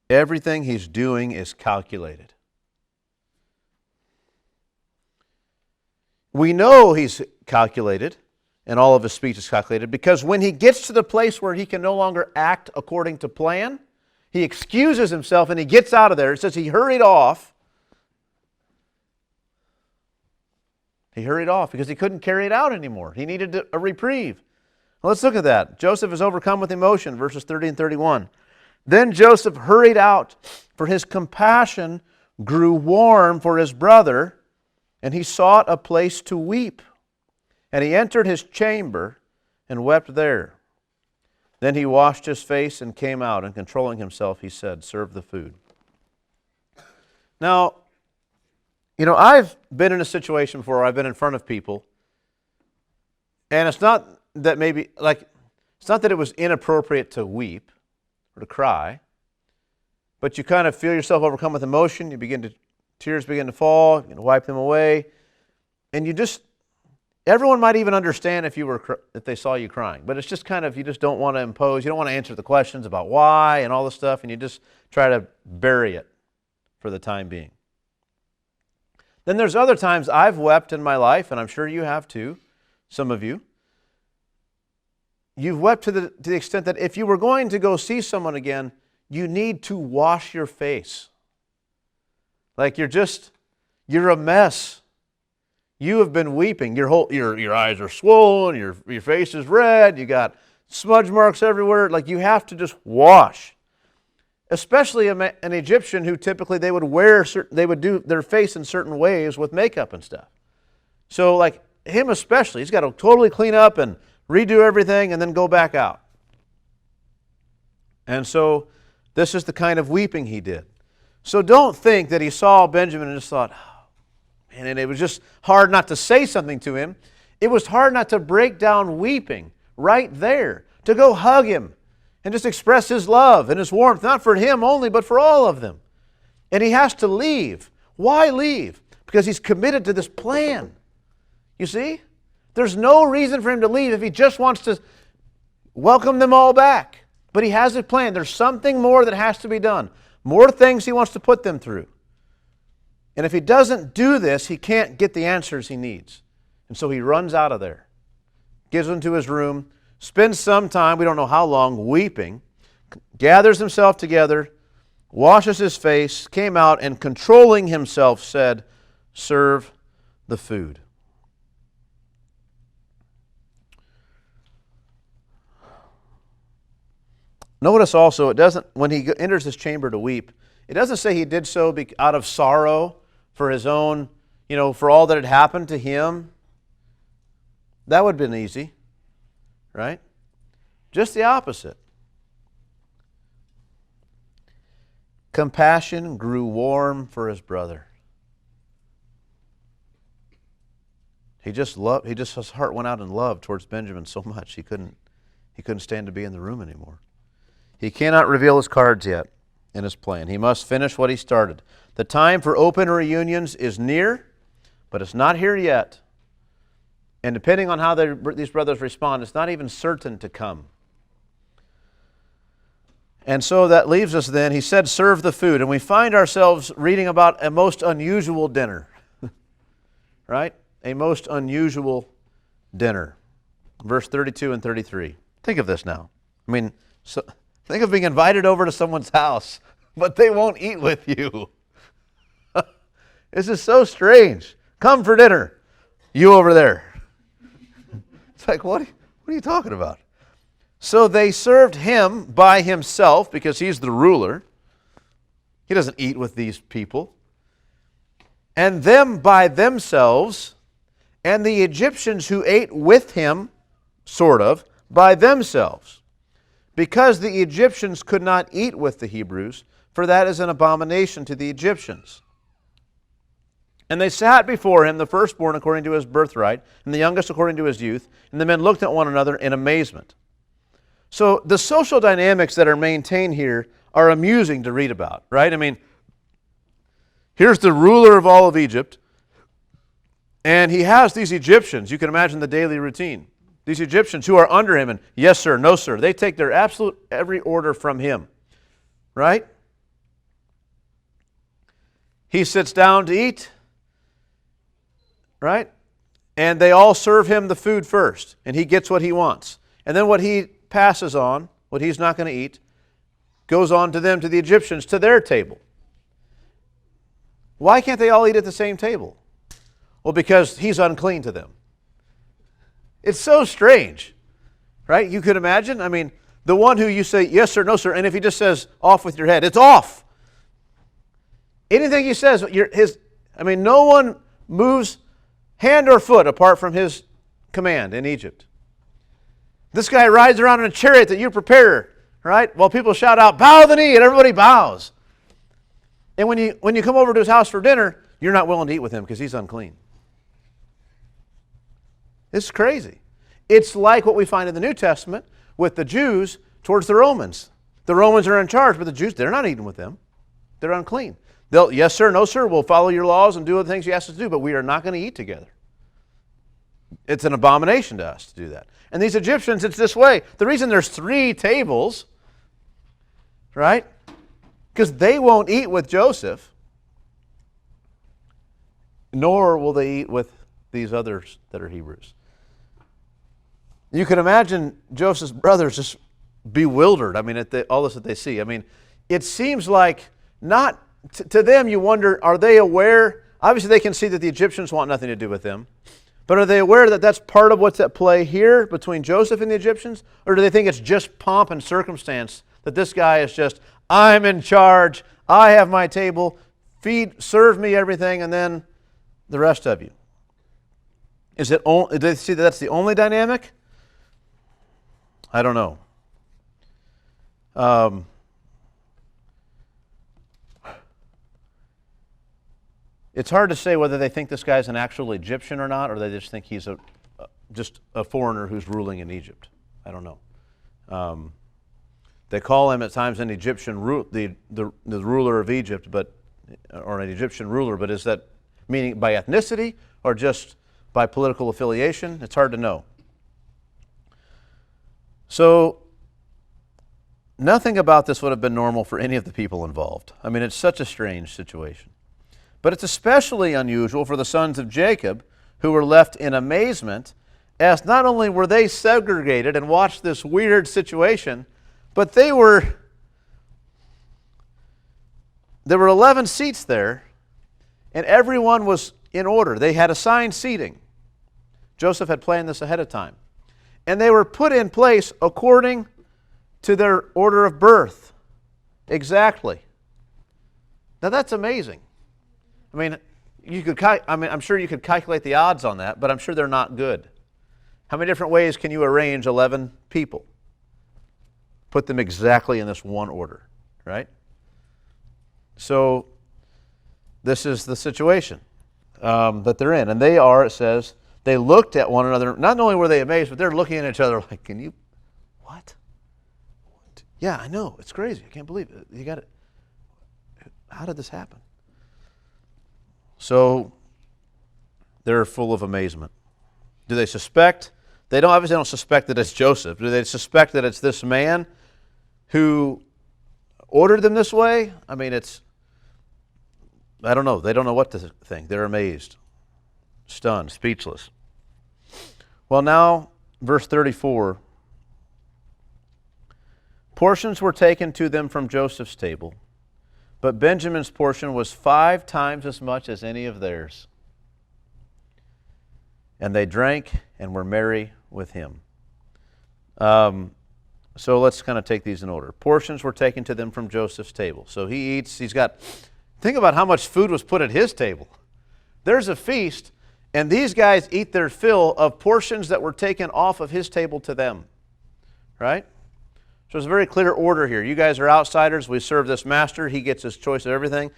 S1: Everything he's doing is calculated. We know he's calculated, and all of his speech is calculated, because when he gets to the place where he can no longer act according to plan, he excuses himself and he gets out of there. It says he hurried off. He hurried off because he couldn't carry it out anymore. He needed a reprieve. Well, let's look at that. Joseph is overcome with emotion, verses 30 and 31. Then Joseph hurried out, for his compassion grew warm for his brother, and he sought a place to weep. And he entered his chamber and wept there. Then he washed his face and came out, and controlling himself, he said, "Serve the food." Now, I've been in a situation before where I've been in front of people, and it's not that it was inappropriate to weep or to cry, but you kind of feel yourself overcome with emotion. Tears begin to fall. You wipe them away, and everyone might even understand if they saw you crying, but it's just kind of, you just don't want to impose. You don't want to answer the questions about why and all this stuff, and you just try to bury it for the time being. Then there's other times I've wept in my life, and I'm sure you have too, some of you. You've wept to the extent that if you were going to go see someone again, you need to wash your face. Like you're a mess. You have been weeping. Your eyes are swollen, your face is red, you got smudge marks everywhere. Like, you have to just wash. Especially an Egyptian who typically they would do their face in certain ways with makeup and stuff. So like him especially, he's got to totally clean up and redo everything and then go back out. And so this is the kind of weeping he did. So don't think that he saw Benjamin and just thought, oh, man, and it was just hard not to say something to him. It was hard not to break down weeping right there, to go hug him and just express his love and his warmth, not for him only, but for all of them. And he has to leave. Why leave? Because he's committed to this plan. You see? There's no reason for him to leave if he just wants to welcome them all back. But he has a plan. There's something more that has to be done. More things he wants to put them through. And if he doesn't do this, he can't get the answers he needs. And so he runs out of there, gives them to his room, spends some time, we don't know how long, weeping, gathers himself together, washes his face, came out, and controlling himself said, "Serve the food." Notice also, it doesn't, when he enters this chamber to weep, it doesn't say he did so out of sorrow for his own, for all that had happened to him. That would have been easy, right? Just the opposite. Compassion grew warm for his brother. His heart went out in love towards Benjamin so much he couldn't stand to be in the room anymore. He cannot reveal his cards yet in his plan. He must finish what he started. The time for open reunions is near, but it's not here yet. And depending on how these brothers respond, it's not even certain to come. And so that leaves us then, he said, serve the food. And we find ourselves reading about a most unusual dinner. Right? A most unusual dinner. Verse 32 and 33. Think of this now. Think of being invited over to someone's house, but they won't eat with you. This is so strange. Come for dinner. You over there. It's like, what are you talking about? So they served him by himself because he's the ruler. He doesn't eat with these people. And them by themselves, and the Egyptians who ate with him, sort of, by themselves. Because the Egyptians could not eat with the Hebrews, for that is an abomination to the Egyptians. And they sat before him, the firstborn according to his birthright, and the youngest according to his youth. And the men looked at one another in amazement. So the social dynamics that are maintained here are amusing to read about, right? Here's the ruler of all of Egypt, and he has these Egyptians. You can imagine the daily routine. These Egyptians who are under him, and yes sir, no sir. They take their absolute every order from him, right? He sits down to eat, right? And they all serve him the food first, and he gets what he wants. And then what he passes on, what he's not going to eat, goes on to them, to the Egyptians, to their table. Why can't they all eat at the same table? Well, because he's unclean to them. It's so strange, right? You could imagine, the one who you say, yes sir, no sir, and if he just says, off with your head, it's off. Anything he says, no one moves hand or foot apart from his command in Egypt. This guy rides around in a chariot that you prepare, right? While people shout out, bow the knee, and everybody bows. And when you come over to his house for dinner, you're not willing to eat with him because he's unclean. This is crazy. It's like what we find in the New Testament with the Jews towards the Romans. The Romans are in charge, but the Jews, they're not eating with them. They're unclean. They'll, yes sir, no sir, we'll follow your laws and do the things you ask us to do, but we are not going to eat together. It's an abomination to us to do that. And these Egyptians, it's this way. The reason there's 3 tables, right? Because they won't eat with Joseph, nor will they eat with these others that are Hebrews. You can imagine Joseph's brothers just bewildered, at all this that they see. It seems like not, to them you wonder, are they aware? Obviously they can see that the Egyptians want nothing to do with them. But are they aware that that's part of what's at play here between Joseph and the Egyptians? Or do they think it's just pomp and circumstance, that this guy is just, I'm in charge, I have my table, serve me everything, and then the rest of you? Do they see that that's the only dynamic? I don't know. It's hard to say whether they think this guy's an actual Egyptian or not, or they just think he's just a foreigner who's ruling in Egypt. I don't know. They call him at times an Egyptian, the ruler of Egypt, or an Egyptian ruler, but is that meaning by ethnicity or just by political affiliation? It's hard to know. So nothing about this would have been normal for any of the people involved. I mean, it's such a strange situation. But it's especially unusual for the sons of Jacob, who were left in amazement, as not only were they segregated and watched this weird situation, but there were 11 seats there, and everyone was in order. They had assigned seating. Joseph had planned this ahead of time. And they were put in place according to their order of birth. Exactly. Now that's amazing. I mean, I'm sure you could calculate the odds on that, but I'm sure they're not good. How many different ways can you arrange 11 people? Put them exactly in this one order, right? So this is the situation that they're in. And they are, it says, they looked at one another. Not only were they amazed, but they're looking at each other like, what? Yeah, I know. It's crazy. I can't believe it. You got it. How did this happen? So they're full of amazement. Do they suspect? They obviously don't suspect that it's Joseph. Do they suspect that it's this man who ordered them this way? I mean, I don't know. They don't know what to think. They're amazed, stunned, speechless. Well, now, verse 34. Portions were taken to them from Joseph's table, but Benjamin's portion was 5 times as much as any of theirs. And they drank and were merry with him. So let's kind of take these in order. Portions were taken to them from Joseph's table. So he eats, think about how much food was put at his table. There's a feast, and these guys eat their fill of portions that were taken off of his table to them. Right? So it's a very clear order here. You guys are outsiders. We serve this master. He gets his choice of everything.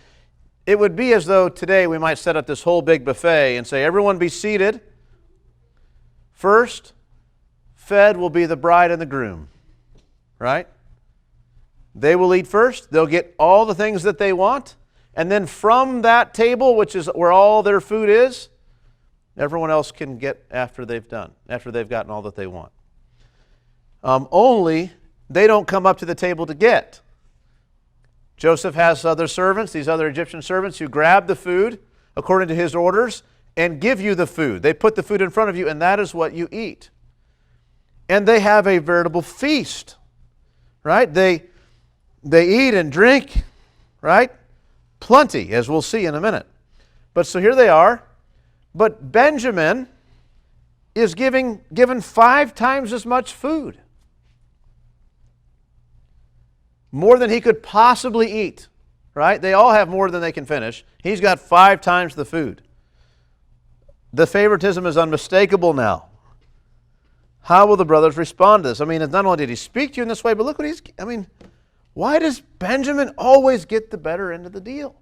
S1: It would be as though today we might set up this whole big buffet and say, everyone be seated. First, fed will be the bride and the groom. Right? They will eat first. They'll get all the things that they want. And then from that table, which is where all their food is, everyone else can get after they've gotten all that they want. Only they don't come up to the table to get. Joseph has other servants, these other Egyptian servants, who grab the food according to his orders and give you the food. They put the food in front of you, and that is what you eat. And they have a veritable feast, right? They eat and drink, right? Plenty, as we'll see in a minute. But so here they are. But Benjamin is given 5 times as much food. More than he could possibly eat, right? They all have more than they can finish. He's got 5 times the food. The favoritism is unmistakable now. How will the brothers respond to this? I mean, not only did he speak to you in this way, but look what why does Benjamin always get the better end of the deal?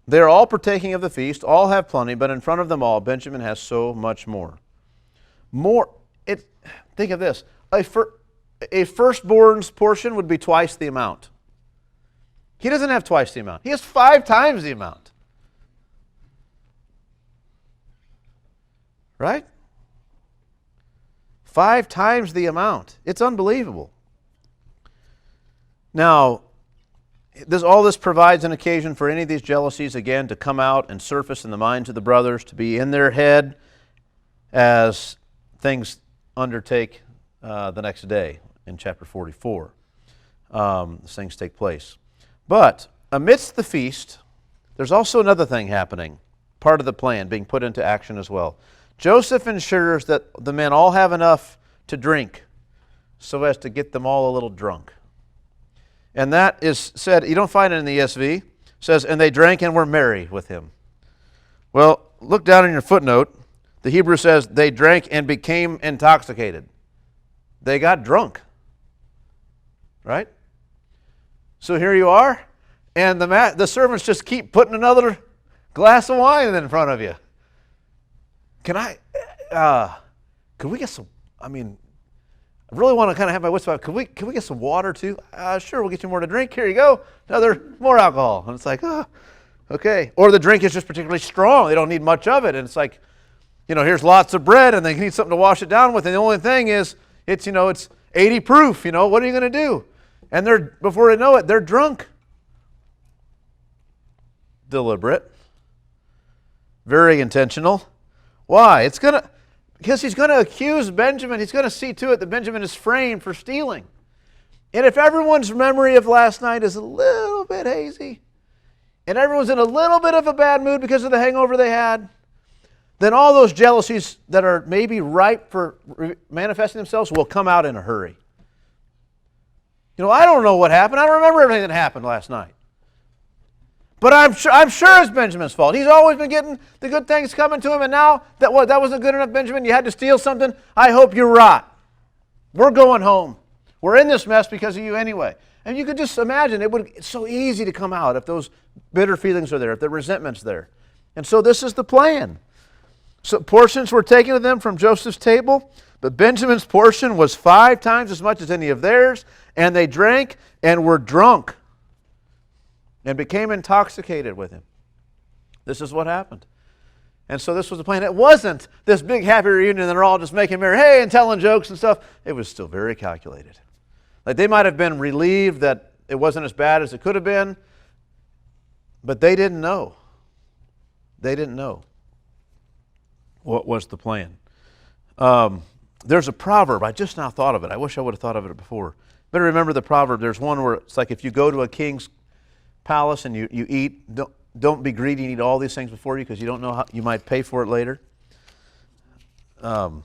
S1: They're all partaking of the feast, all have plenty, but in front of them all, Benjamin has so much more. Think of this. A firstborn's portion would be twice the amount. He doesn't have twice the amount. He has 5 times the amount. Right? 5 times the amount. It's unbelievable. Now, all this provides an occasion for any of these jealousies, again, to come out and surface in the minds of the brothers, to be in their head as things undertake the next day in chapter 44. These things take place. But amidst the feast, there's also another thing happening, part of the plan being put into action as well. Joseph ensures that the men all have enough to drink so as to get them all a little drunk. And that is said, you don't find it in the ESV. It says, and they drank and were merry with him. Well, look down in your footnote. The Hebrew says, they drank and became intoxicated. They got drunk. Right? So here you are, and the servants just keep putting another glass of wine in front of you. Could we get some, I really want to kind of have my wits about, can we get some water too? Sure, we'll get you more to drink. Here you go. More alcohol. And it's like, okay. Or the drink is just particularly strong. They don't need much of it. And it's like, here's lots of bread and they need something to wash it down with. And the only thing is, it's 80 proof. What are you going to do? And before they know it, they're drunk. Deliberate. Very intentional. Why? Because he's going to accuse Benjamin. He's going to see to it that Benjamin is framed for stealing. And if everyone's memory of last night is a little bit hazy, and everyone's in a little bit of a bad mood because of the hangover they had, then all those jealousies that are maybe ripe for manifesting themselves will come out in a hurry. I don't know what happened. I don't remember everything that happened last night. But I'm sure it's Benjamin's fault. He's always been getting the good things coming to him, and now that wasn't good enough, Benjamin. You had to steal something. I hope you rot. We're going home. We're in this mess because of you anyway. And you could just imagine it's so easy to come out if those bitter feelings are there, if the resentment's there. And so this is the plan. So portions were taken to them from Joseph's table, but Benjamin's portion was 5 times as much as any of theirs, and they drank and were drunk and became intoxicated with him. This is what happened. And so this was the plan. It wasn't this big happy reunion and they're all just making merry, hey, and telling jokes and stuff. It was still very calculated. Like they might have been relieved that it wasn't as bad as it could have been, but they didn't know. They didn't know what was the plan. There's a proverb. I just now thought of it. I wish I would have thought of it before. Better remember the proverb. There's one where it's like if you go to a king's palace and you eat, don't be greedy and eat all these things before you because you don't know how you might pay for it later. Remember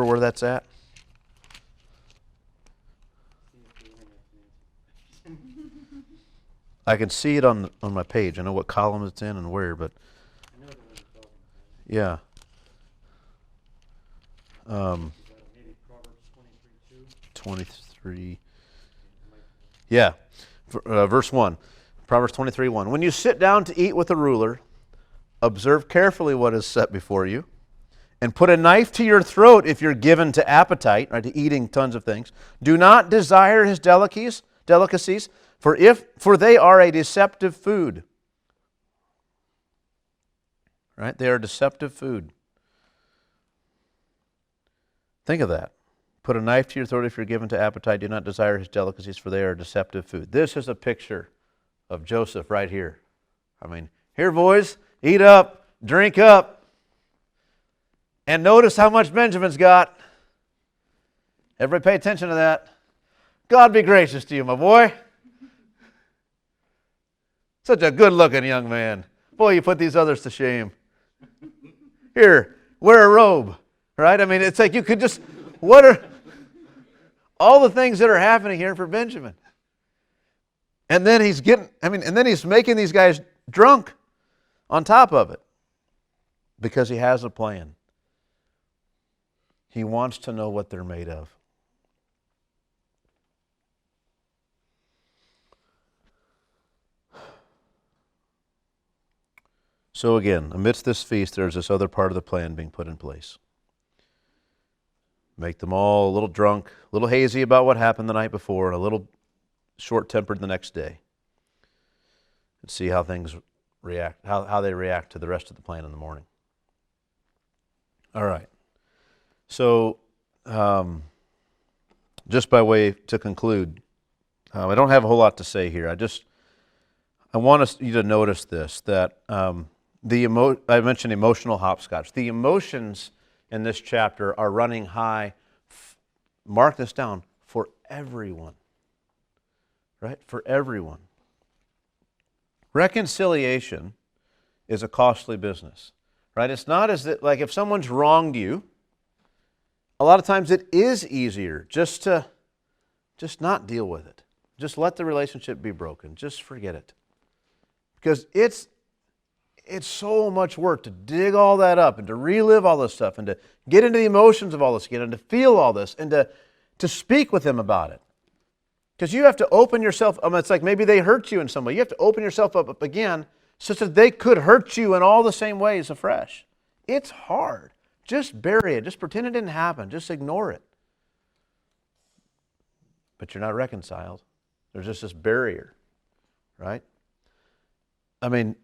S1: where that's at? I can see it on my page. I know what column it's in and where, but yeah.
S2: Maybe Proverbs
S1: 23. Yeah. Verse 1. Proverbs 23:1. When you sit down to eat with a ruler, observe carefully what is set before you, and put a knife to your throat if you're given to appetite, right, to eating tons of things. Do not desire his delicacies, for they are a deceptive food. Right? They are deceptive food. Think of that. Put a knife to your throat if you're given to appetite. Do not desire his delicacies, for they are deceptive food. This is a picture of Joseph right here. I mean, here, boys, eat up, drink up, and notice how much Benjamin's got. Everybody pay attention to that. God be gracious to you, my boy. Such a good-looking young man. Boy, you put these others to shame. Here, wear a robe, right? I mean, it's like you could just, what are all the things that are happening here for Benjamin? And then he's making these guys drunk on top of it because he has a plan. He wants to know what they're made of. So again, amidst this feast, there's this other part of the plan being put in place. Make them all a little drunk, a little hazy about what happened the night before, and a little short-tempered the next day. And see how things react, how they react to the rest of the plan in the morning. All right. So, just by way to conclude, I don't have a whole lot to say here. I want you to notice this, that I mentioned emotional hopscotch. The emotions in this chapter are running high. Mark this down, for everyone. Right? For everyone. Reconciliation is a costly business. Right? It's not as that, like if someone's wronged you, a lot of times it is easier just not deal with it. Just let the relationship be broken. Just forget it. Because it's so much work to dig all that up and to relive all this stuff and to get into the emotions of all this again and to feel all this and to speak with them about it. Because you have to open yourself, it's like maybe they hurt you in some way. You have to open yourself up again such that they could hurt you in all the same ways afresh. It's hard. Just bury it. Just pretend it didn't happen. Just ignore it. But you're not reconciled. There's just this barrier, right? I mean,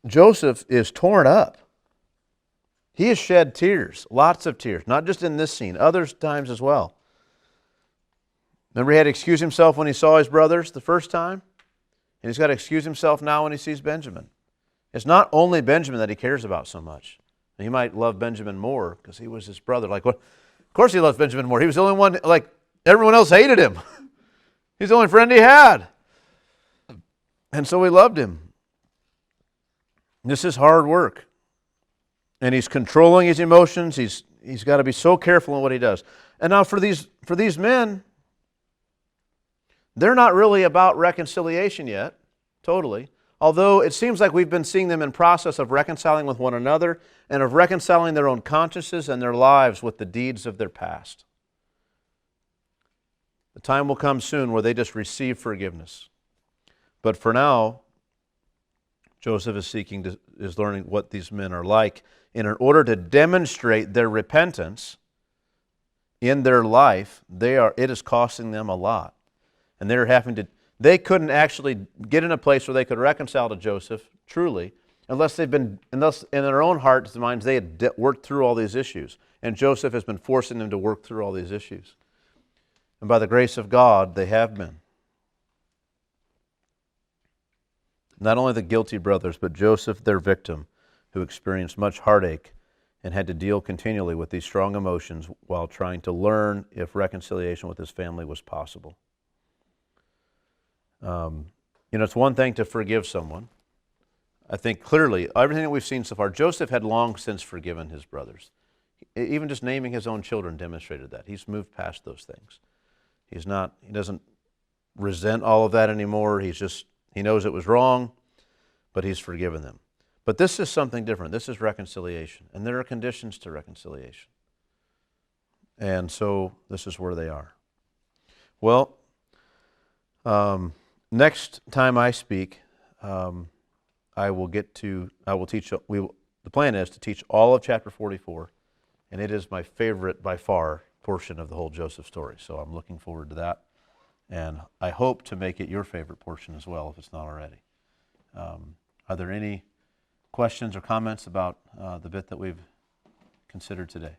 S1: Joseph is torn up. He has shed tears, lots of tears, not just in this scene, other times as well. Remember, he had to excuse himself when he saw his brothers the first time, and he's got to excuse himself now when he sees Benjamin. It's not only Benjamin that he cares about so much. He might love Benjamin more because he was his brother. Like, what? Of course he loves Benjamin more. He was the only one, like, everyone else hated him. He's the only friend he had. And so he loved him. This is hard work. And he's controlling his emotions. He's got to be so careful in what he does. And now for these men, they're not really about reconciliation yet, totally. Although it seems like we've been seeing them in process of reconciling with one another and of reconciling their own consciences and their lives with the deeds of their past. The time will come soon where they just receive forgiveness. But for now, Joseph is learning what these men are like. And in order to demonstrate their repentance in their life, it is costing them a lot. And they couldn't actually get in a place where they could reconcile to Joseph, truly, unless in their own hearts and minds they had worked through all these issues. And Joseph has been forcing them to work through all these issues. And by the grace of God, they have been. Not only the guilty brothers, but Joseph, their victim, who experienced much heartache and had to deal continually with these strong emotions while trying to learn if reconciliation with his family was possible. It's one thing to forgive someone. I think clearly, everything that we've seen so far, Joseph had long since forgiven his brothers. Even just naming his own children demonstrated that. He's moved past those things. He doesn't resent all of that anymore. He knows it was wrong, but he's forgiven them. But this is something different. This is reconciliation, and there are conditions to reconciliation. And so this is where they are. Well, next time I speak, the plan is to teach all of chapter 44, and it is my favorite by far portion of the whole Joseph story. So I'm looking forward to that, and I hope to make it your favorite portion as well, if it's not already. Are there any questions or comments about the bit that we've considered today?